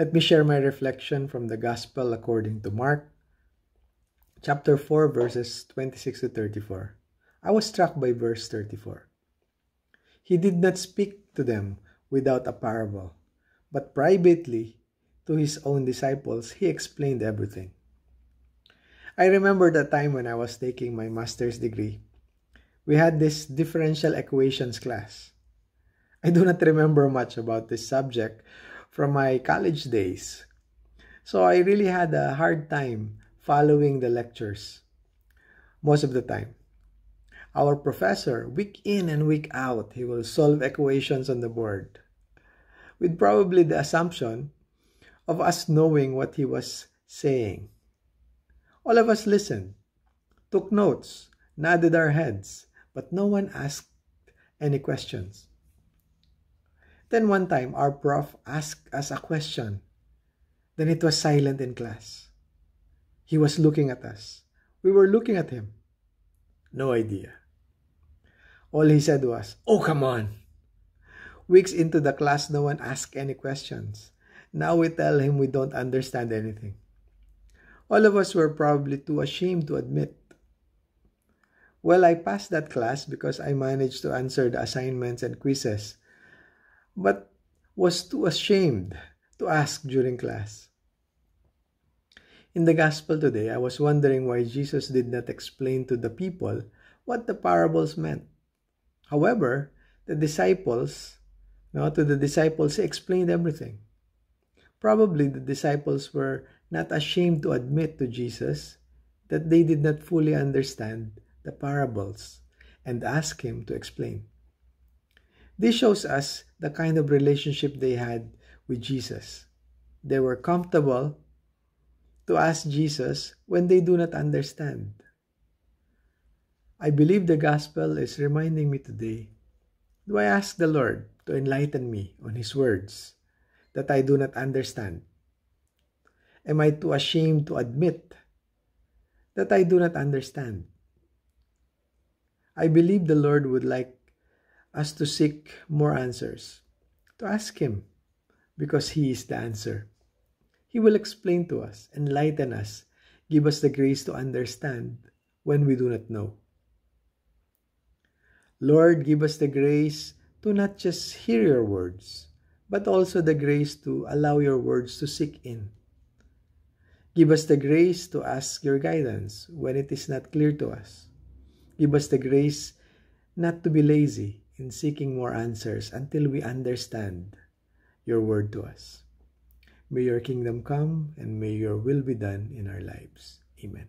Let me share my reflection from the Gospel according to Mark, chapter 4, verses 26 to 34. I was struck by verse 34. He did not speak to them without a parable, but privately to his own disciples, he explained everything. I remember the time when I was taking my master's degree. We had this differential equations class. I do not remember much about this subject from my college days, so I really had a hard time following the lectures most of the time. Our professor, week in and week out, he will solve equations on the board with probably the assumption of us knowing what he was saying. All of us listened, took notes, nodded our heads, but no one asked any questions. Then one time, our prof asked us a question. Then it was silent in class. He was looking at us. We were looking at him. No idea. All he said was, "Oh, come on." Weeks into the class, no one asked any questions. Now we tell him we don't understand anything. All of us were probably too ashamed to admit. Well, I passed that class because I managed to answer the assignments and quizzes, but was too ashamed to ask during class. In the gospel today, I was wondering why Jesus did not explain to the people what the parables meant. However, to the disciples, he explained everything. Probably the disciples were not ashamed to admit to Jesus that they did not fully understand the parables and ask him to explain. This shows us the kind of relationship they had with Jesus. They were comfortable to ask Jesus when they do not understand. I believe the gospel is reminding me today, do I ask the Lord to enlighten me on his words that I do not understand? Am I too ashamed to admit that I do not understand? I believe the Lord would like us to seek more answers, to ask him, because he is the answer. He will explain to us, enlighten us, give us the grace to understand when we do not know. Lord, give us the grace to not just hear your words, but also the grace to allow your words to sink in. Give us the grace to ask your guidance when it is not clear to us. Give us the grace not to be lazy in seeking more answers until we understand your word to us. May your kingdom come and may your will be done in our lives. Amen.